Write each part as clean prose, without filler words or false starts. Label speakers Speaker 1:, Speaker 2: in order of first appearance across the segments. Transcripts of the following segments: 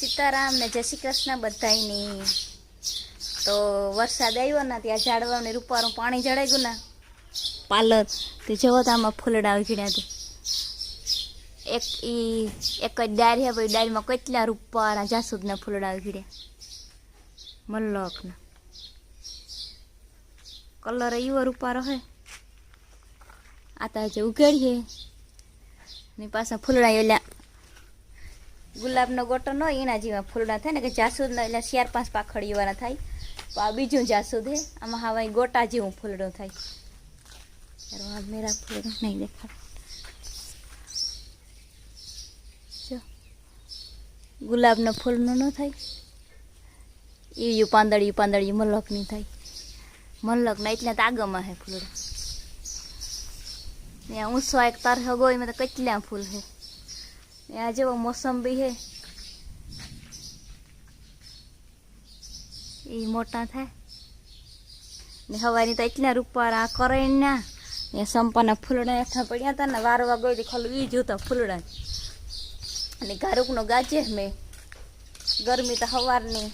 Speaker 1: સીતારામ ને જય શ્રી કૃષ્ણ બધાયની। તો વરસાદ આવ્યો ને ત્યાં ઝાડવાને રૂપારું પાણી જડાઈ ગયું ને પાલર તે જવો તો આમાં ફૂલડા ઉઘડ્યા હતી। એક જ ડાળી હે, ભાઈ ડાળીમાં કેટલા રૂપારા જાસૂદના ફૂલડા ઉઘડ્યા મલ્લકના। કલર એવો રૂપારો હે આ તો હજુ ઉઘડીએ ને પાછા ફૂલડા એલા ગુલાબનો ગોટો ન એના જેવા ફૂલડા થાય ને કે જાસૂદના એટલે 4-5 પાખડીવાળા થાય। તો આ બીજું જાસૂદ હે, આમાં હવે ગોટા જેવું ફૂલડું થાય। યાર મેરા ફૂલડા નહીં દેખાડ જો ગુલાબનો ફૂલનું ન થાય એ પાંદડી મલકની થાય। મલકના એટલે તો આગમાં હે ફૂલડા ને ઊંચો એક તાર હગો એમાં તો કેટલા ફૂલ હે। यहाँ जो मौसम्बी है ये मोटा था ने हवानी तो इतना रूपारा करेना ने संपाना फूलड़ा हेठा पड़िया था ने वारवा गई थी खाली ई जोता फूलड़ा ने घारूकनो गाजे में गर्मी तो हवारनी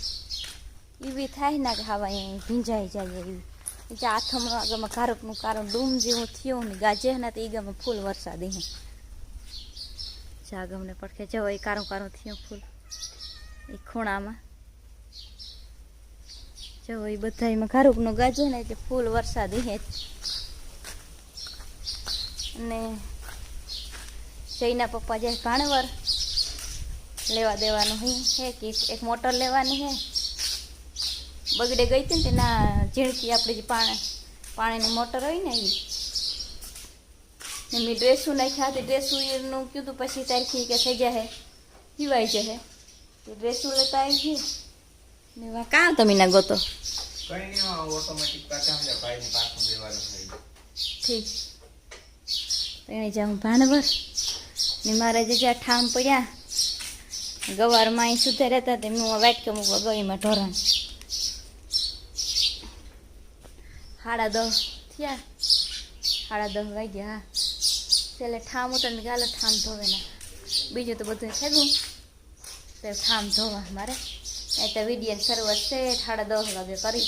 Speaker 1: एवी थाय ना के हवा भींजाई जाए एवी आथम आगम घारूकनु कारण डूम जेवुं थयुं ने गाजे ना तो ईगाम फूल वरसादी है। जागम ने पड़के जो कारो कारो थी फूल ए खूणा में जो बधाई में घारूक नो गाजे ने फूल वरसादी है। ने जईना पप्पा जाए भाणवर लेवा देवानो है कि एक मोटर लेवानी है बगड़े गई थी ना झीणकी आपणी पाणी नी मोटर होय ने ई ने मैं ड्रेसू नाख्या थी ड्रेसू कीधु पछी तारखी के थी जाए पीवाई जाए तो ड्रेसू लेता आई थी ने वा काम तमी ना गोतो कई नहीं ऑटोमेटिक काटा ले भाई ने पाछो देवानो है ठीक तो एने जाऊं भाणवर ने मारे जे ठाम पड्या गवार माई सुधे रहता ते मैं वाट के मुकवा गई में ढोरण 10:30 थिया 10:30 वाग्या पहले ठाम उतर गाल ठाम धोवे ना बीजू तो बधु थेगु तो ठाम धोवा मारे ए तो विडियो शरूआत से 10:30 वागे करी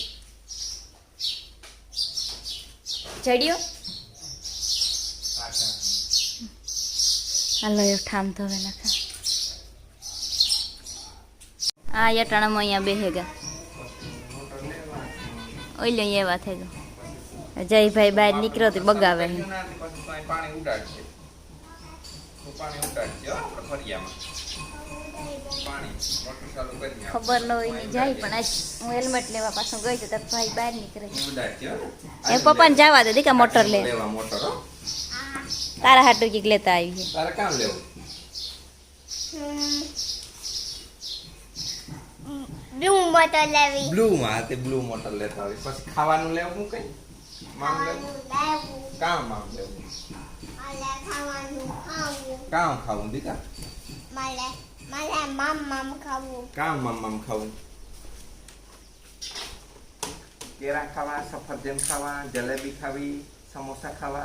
Speaker 1: जड़ियो हालो ये ठाम धोवे नाखा आ ये टाणा में अहींया बेहेगा ओले एवा थेगा जय भाई बाहर निकलो तो बगावे खबर न होई जाय पण आज हूँ हेल्मेट लेवा पाछो गई तो भाई बाहर निकले ए पप्पा ने जावा दे दीका मोटर ले तारा हाटू की लेता आई है तारा काम लेव ब्लू मोटर लेवी ब्लू माते ब्लू मोटर लेता आई પછી ખાવાનું લેવું કઈ मांग ले काम मांग ले माले खाવાનું ખાવું काम खाऊं दीका माले माले मम खाऊं काम मम खाऊं केरा खावा सफरजन खावा जलेबी खावी समोसा खावा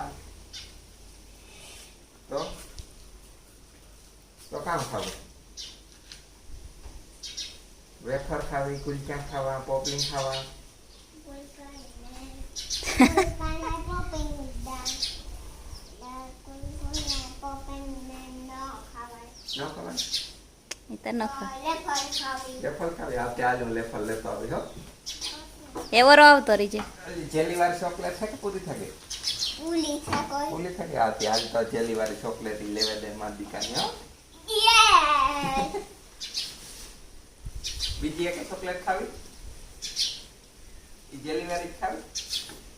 Speaker 1: तो काम खावा वेफर खावी कुलचा खावा पॉपिंग खावा एवो आवतो रही जेली वाली चॉकलेट है कि पूरी थके पूरी थके आती आज तो जेली वाली चॉकलेट ही लेवे दे मां दीकानी हो बीजी के चॉकलेट खावी ई जेली वाली खावी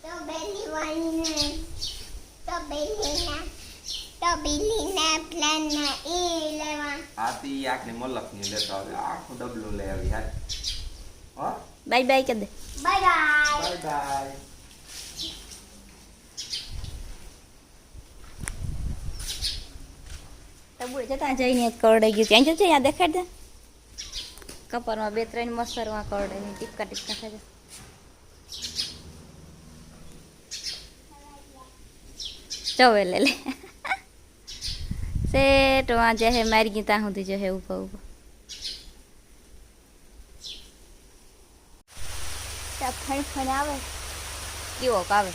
Speaker 1: तो बेली वाली ने तो बेली ना प्लान ना ए लेवा आती आखने मोलक नहीं लेता आखो डबलू ले आवी यार हो बाय बाय कर दे बाय बाय बाय बाय तब जता जईने करड़े गयो ત્યાં જો યા દેખાડ દે કપરમાં 2-3 મસરવા કરડે ની ટીપકા થાય છે चवे ले ले सेट वहाँ जो है मारी गीता हूँ जो है ऊपर ऊपर ફણ આવે કેવો આવે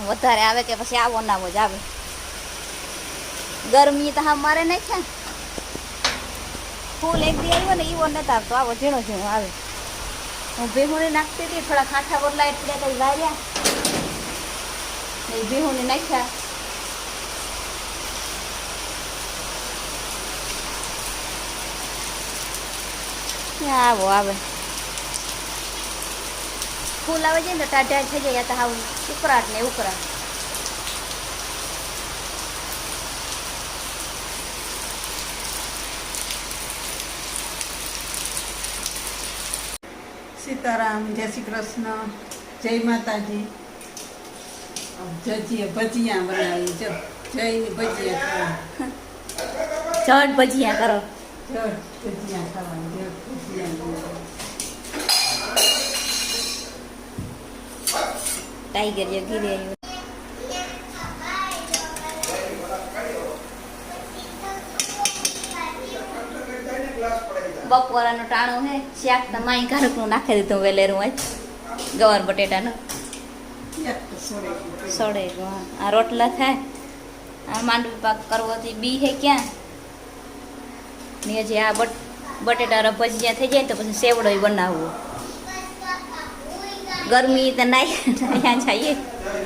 Speaker 1: વધારે આવે કે પછી આવો નાવો જ આવે ગરમી તો હા મારે નહીં છે ફૂલ એક દી આવ્યો ને એવો નથી આવતો આવો ઝીણો ઝીણો આવે હું ભેહુંને નાખતી હતી થોડા ખાંઠા વરલા એટલે કંઈ વાર્યા એ ભેહુંને નાખ્યા આવો આવે ફૂલ આવે છે ને તો ટાઢા થઈ જાય તો આવું ઉકળાટ ને ઉકળાટ
Speaker 2: સીતારામ, જય શ્રી કૃષ્ણ, જય માતાજી. ભજીયા બનાવી જો જયની ભજીયા
Speaker 1: ચડ ભજીયા કરો
Speaker 2: ભજીયા ખાવાની ભજીયા
Speaker 1: ટાઈગર જે ઘીરે આવ્યું બપોરાનું ટાણું હે શાક તો માઈ કારકનું નાખી દીધું વેલેરું જ ગવાર બટેટાનું સોડે આ રોટલા થાય આ માંડવી પાક કરવાથી બી હે ક્યાં ને હજી આ બટેટા ભજીયા થઈ જાય તો પછી સેવડો બનાવવો ગરમી તો અહીંયા જઈએ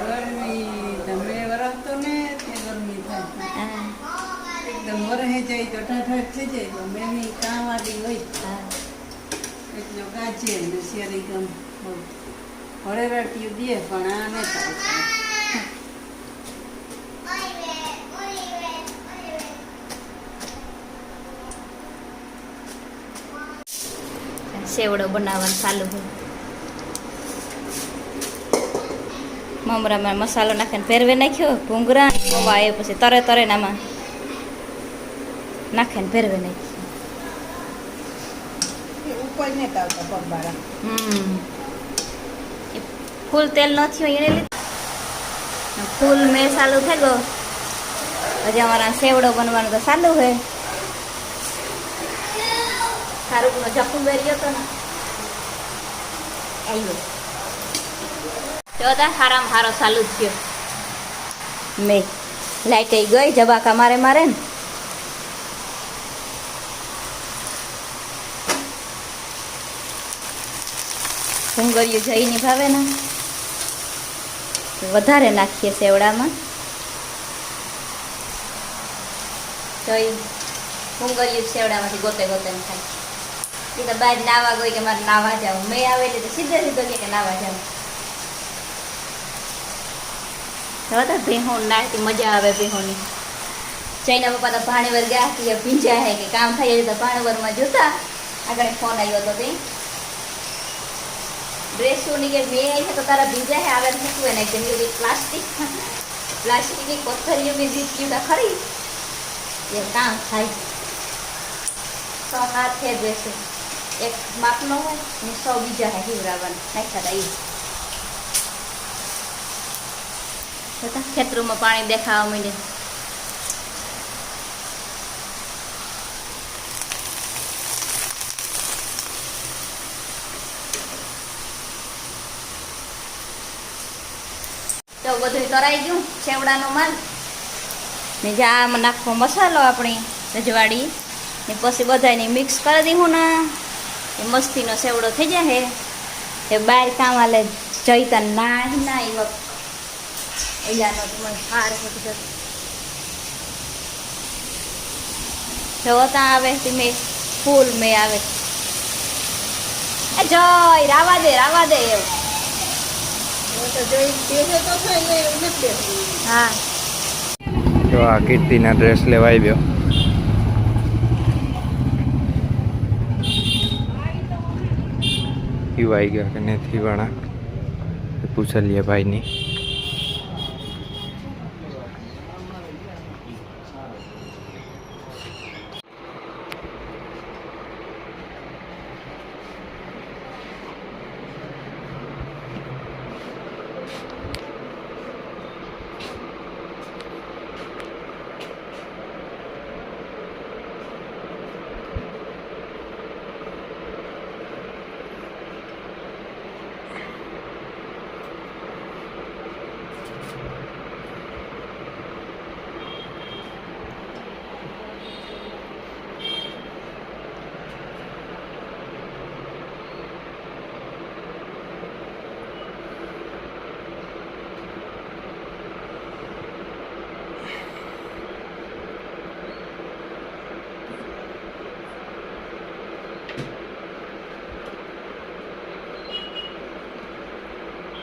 Speaker 2: ગરમી તમે વરસતો ને તે ગરમી થાય એકદમ વરહે જાય તો ઠાઠ થઈ જાય તો મેની કાંવાડી હોય એટલે ગાજે ને શેરી ગમ હળેરાટીયું દે પણ આ ને થાય
Speaker 1: સેવડો બનાવવાનું ચાલુ હોય મમરામાં મસાલો નાખીને ફેરવે નાખ્યો ભૂંગરા પૌવા એ પછી તરે તરે નામાં નાખીને ફેરવે નાખ્યો
Speaker 2: ઉપર ને આવતા પગબારા
Speaker 1: ફૂલ તેલ ન થયું એને લીધે ફૂલ મેં ચાલુ થઈ ગયો હજી અમારા સેવડો બનવાનું તો ચાલુ છે ખારુકનો ઝપુ બેરી હતો ને આવ્યો જોતા હારામાં હારો ચાલુ જ થયો મેં લાઈટ ગઈ જબાકા મારે મારે ને ભૂંગળિયું જઈને ભાવે ને વધારે નાખીએ સેવડામાં જઈ ભૂંગળિયું સેવડામાંથી ગોતે ગોતે ખાય એ તો બહાર નાવા ગઈ કે મારે નાવા જાવ મેં આવે એટલે સીધે સીધો કે નાવા જાવ હવે ભેહું નાખતી મજા આવે ભેહુંની જઈના પપ્પા તો ભાણેવર ગયા કે ભીંજા હે કે કામ થઈ જાય તો ભાણેવરમાં જોતા આગળ ફોન આવ્યો હતો તે ડ્રેસોની કે મેં આવી તો તારા ભીંજા હે આવે મૂકવે ને કેમ કે પ્લાસ્ટિકની કોથળીઓ બી દીધી ખરી એ કામ થાય 100 હાથ છે ડ્રેસ એક માપનો હોય ને 100 બીજા હે હિવરાવાના નાખ્યા હતા ખેતરોમાં પાણી દેખાવા માંડે તો બધું તરાઈ ગયું સેવડાનો માલ ને જે આમાં નાખવો મસાલો આપણી રજવાડી ને પછી બધાને મિક્સ કરી દઉં ને એ મસ્તીનો સેવડો થઈ જાય એ બહાર કામ હાલે જઈતા ના એ વખત અહીંયાનો તમારે હાર જોતા આવે મેં ફૂલ મેં આવે જય રાવા દે એવું હા
Speaker 3: જો આ કીર્તિના ડ્રેસ લેવા આવ્યો પીવાઈ ગયા કે નથી વાળા પૂછલીએ ભાઈની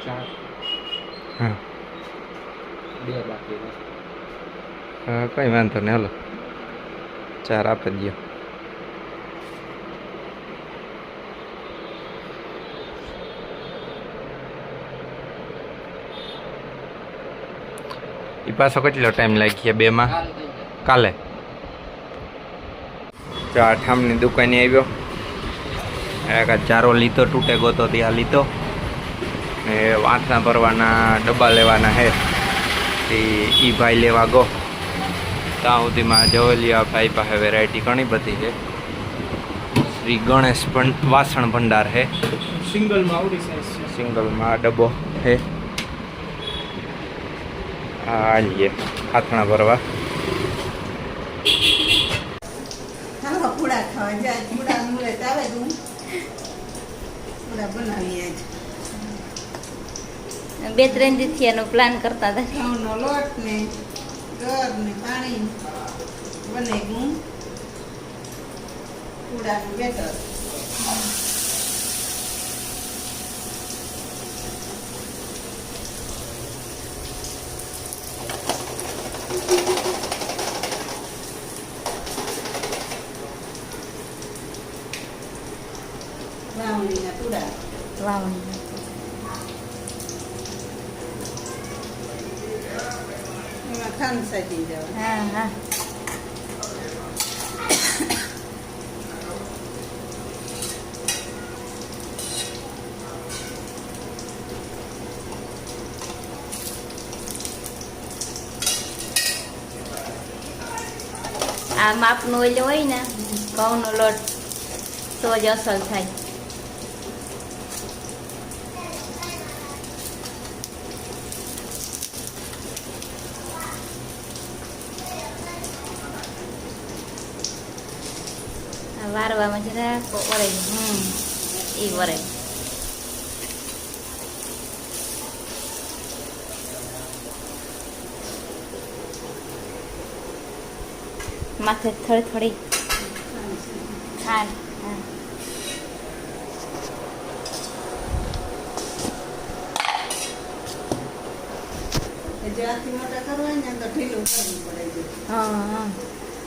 Speaker 3: હા
Speaker 4: બાકી
Speaker 3: કંઈ વાંધો નહીં, હાલો 4 આપી દો. એ પાછો કેટલો ટાઈમ લાગી ગયા 2માં? કાલે જો આ ઠામની દુકાને આવ્યો, એક ચારો લીધો, તૂટે ગોતો ત્યાં લીધો ને વાંસના ભરવાના ડબ્બા લેવાના હે એ ભાઈ લેવા ગો. ત્યાં સુધીમાં જવલિયા ભાઈ પાસે વેરાયટી ઘણી બધી છે. શ્રી ગણેશ પણ વાસણ ભંડાર છે,
Speaker 4: સિંગલમાં આવડી સાઈઝ છે.
Speaker 3: સિંગલમાં આ ડબ્બો છે. આ લઈએ હાથણા ભરવા.
Speaker 2: હાલો પૂડા ખાવા જાય, પૂડા મુલે આવે તું પૂડા બનાવીએ જ.
Speaker 1: 2-3 દિવસથી એનો પ્લાન કરતા હતા.
Speaker 2: ઘઉંનો લોટ ને ગર ને પાણી બને ગું પૂડાનું બેટર. વાવણીના પૂડા
Speaker 1: વાવણી.
Speaker 2: એમાં ખાંડ સાજી જવા.
Speaker 1: હા હા. આ માપનું ઓઈલ હોય ને ઘઉંનો લોટ તો જ અસલ થાય. આ વારવામાં જરાક વરાય એ વરાય. માથે થોડી થોડી ખાંડ. હા.
Speaker 2: જ્યાંથી મોટા કરવા ને તો ઢીલું કરવું પડે છે.
Speaker 1: હા હા.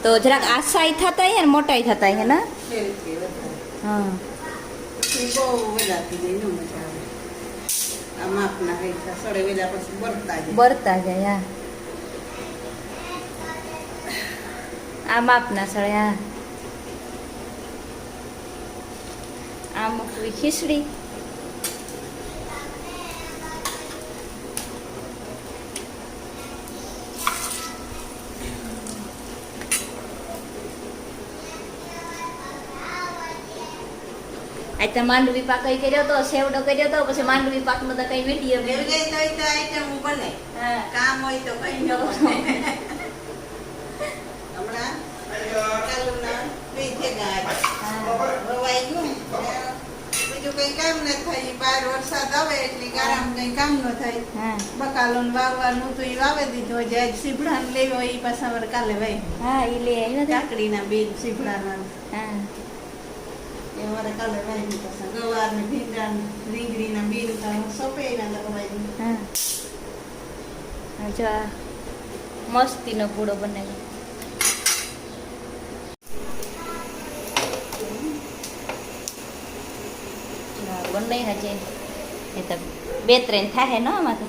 Speaker 1: તો જરાક આસાઈ થતા હે ને મોટાઈ થતા હે ને.
Speaker 2: ફેરથી વધારે.
Speaker 1: હા.
Speaker 2: પછી બહુ વેલાથી જઈ ન મજા આવે. આ માપના હેઠા સડે વેલા પછી બળતા જાય.
Speaker 1: બરતા જાય. હા. આ માપના સળ્યા. આ મૂકવી ખીચડી. આ તો માંડવી પાક કર્યો તો, સેવડો કર્યો તો, પછી માંડવી પાક નો તો કઈ વિડીયો.
Speaker 2: એવી રીતે હોય તો આઈટમ બને.
Speaker 1: હા.
Speaker 2: કામ હોય તો કઈ ન બને. હમણાં કાલુના બે ભેગા વવાઈ ગયું. બીજું કઈ કામ ન થાય. બહાર વરસાદ આવે એટલે ગારામ કઈ કામ ન થાય.
Speaker 1: હા
Speaker 2: બકાલો વાવવાનું તો એ વાવે દીધું. જે સીભડા લેવો એ પાછા વર કાલે વાય.
Speaker 1: હા એ લે આવ્યા હતા.
Speaker 2: કાકડીના બીજ સીભડાના
Speaker 1: હા
Speaker 2: એ મારે કાલે વાય પાછા. ગવાર ને ભીંડા રીંગણીના બીજ સોપે ના લગવાય.
Speaker 1: હા. જો આ મસ્તીનો પૂડો બનાવ્યો. બંને હજે એ તો 2-3 થાય ને આમાં તો.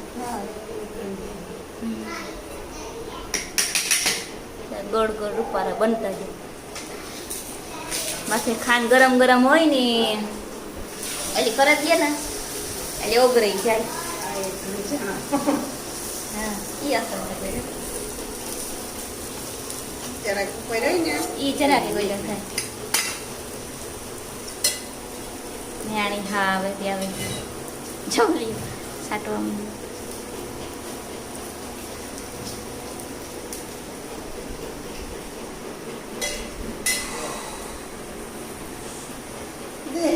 Speaker 1: ગોળ ગોળ રૂપારા બનતા જાય. માથે ખાંડ ગરમ ગરમ હોય ને એટલે કરે દે ને એટલે ઓગળી જાય. હા એ અસર થાય.
Speaker 2: જરાક ઉપર રહી ને
Speaker 1: એ જરાક ગોળ થાય. ન્યાણી હા આવે ત્યાં આવે જવલી સાટવામાં.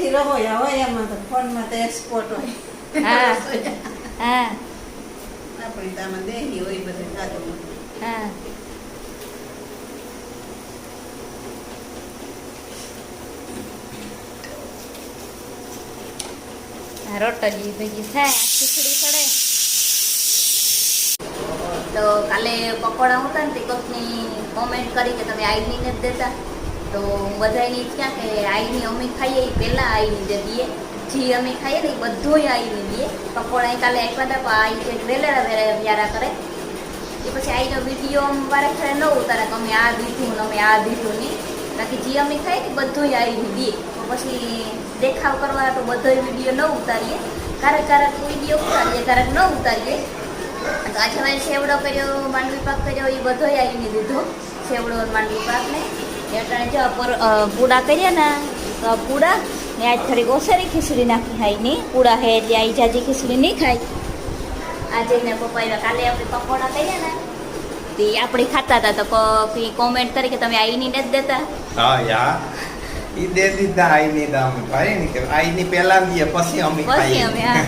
Speaker 2: હીરો હોય એમાં તો ફોનમાં તો એક્સપોર્ટ હોય.
Speaker 1: હા હા
Speaker 2: આપણી તો આમાં દેહી હોય બધે ખાધું.
Speaker 1: હા. રોટલી ભેગી થાય. ખીચડી પડે તો કાલે પકોડા હતા ને તે કોકની કોમેન્ટ કરી કે તમે આઈની નથી દેતા, તો હું બધાની ક્યાં કે આઈની અમે ખાઈએ એ પહેલાં આઈની દે દઈએ, જે અમે ખાઈએ ને એ બધું આવીને દઈએ. પકોડા કાલે આપ્યા હતા પણ આવી છે વેલેરા વ્યારા કરે એ પછી આવીનો વિડીયો વારે ખરે ન ઉતારે કે અમે આ દીધું ને અમે આ દીધું નહીં, બાકી જે અમે ખાઈએ ને બધું આવીને દઈએ. પછી દેખાવ કરવા તો બધો વિડીયો ન ઉતારીએ, ક્યારેક વિડીયો ઉતારીએ ક્યારેક ન ઉતારીએ. તો આજે મારે સેવડો કર્યો, માંડવી પાક કર્યો, એ બધો આવીને દીધો, સેવડો માંડવી પાકને. એટલે જો પૂડા કરીએ ને તો પૂડા ને આજ થોડીક ઓસરી ખીચડી નાખી ખાઈ નહીં, પૂડા હે એટલે આ જાજી ખીચડી નહીં ખાય. આજે ને પપ્પા કાલે આપણે પકોડા કરીએ ને તે આપણે ખાતા હતા, તો કોમેન્ટ કરી કે તમે આઈની નથી દેતા.
Speaker 3: હા યાર ઈ દે દીધા આઈ ની તો અમે ભાઈ ને કે આઈ ની પહેલા દે પછી અમે
Speaker 1: પછી
Speaker 3: ખાઈએ.
Speaker 1: અમે હા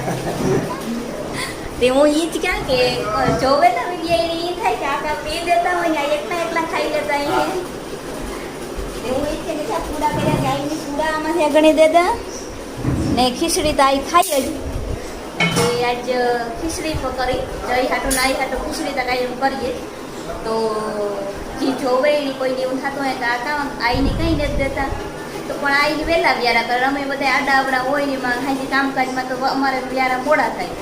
Speaker 1: તે હું ઈ જ ક્યાં કે જોવે ને વિડીયો ઈ થાય કે આકા પી દેતા હોય ને એકલા ખાઈ લેતા અહીં. તે હું ઈ જ કે બીજા પૂડા કર્યા કે આઈની પૂડા આમાંથી ગણી દેતા ને ખીચડી તો આઈ ખાઈ જ. તે આજ ખીચડી તો કરી જઈ હાટું નાઈ હાટું ખીચડી તો કાંઈ કરીએ. તો જે જોવે એની કોઈને એવું થતું હોય કે આકા આઈને કંઈ નથી દેતા, તો પણ આઈને વહેલા વ્યારા કરે. અમે બધા આડા આવડા હોય ને એમાં હાજી કામકાજમાં તો અમારે વ્યારા મોડા થાય,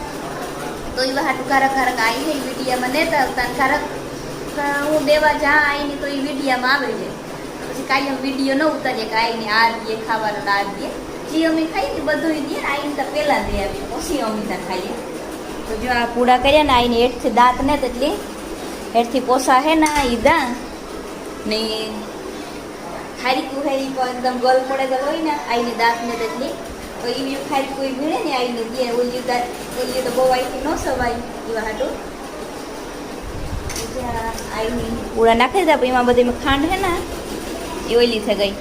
Speaker 1: તો એવા હાટું કારક આઈને વિડીયામાં નેતા આવતા, કારક હું દેવા જ્યાં આવીને તો એ વિડીયામાં આવે છે. પછી કાંઈ અમે વિડીયો ન ઉતારીએ કે આવીને આ દઈએ ખાવાનું આ દઈએ, જે અમે ખાઈએ ને બધું દઈએ ને આવીને તો પહેલાં દઈ આવીએ પછી અમે ત્યાં ખાઈએ. તો જો આ પૂડા કર્યા ને આવીને હેઠથી દાંત ને તેટલી હેઠથી પોસા હે ને એ દાંત ને ખારી કુહારી એકદમ ગલ પડે ગલ હોય ને આવીને દાંત ને તેટલી, તો એવી ખારી કોઈ ભીડે ને આવીને દે. ઓલી દાંત ઓલી તો બહુ આવીથી ન સવાય એવા હાટું આવીને પૂડા નાખી દીધા. પણ એમાં બધી ખાંડ હે ને એ ઓલી થઈ ગઈ.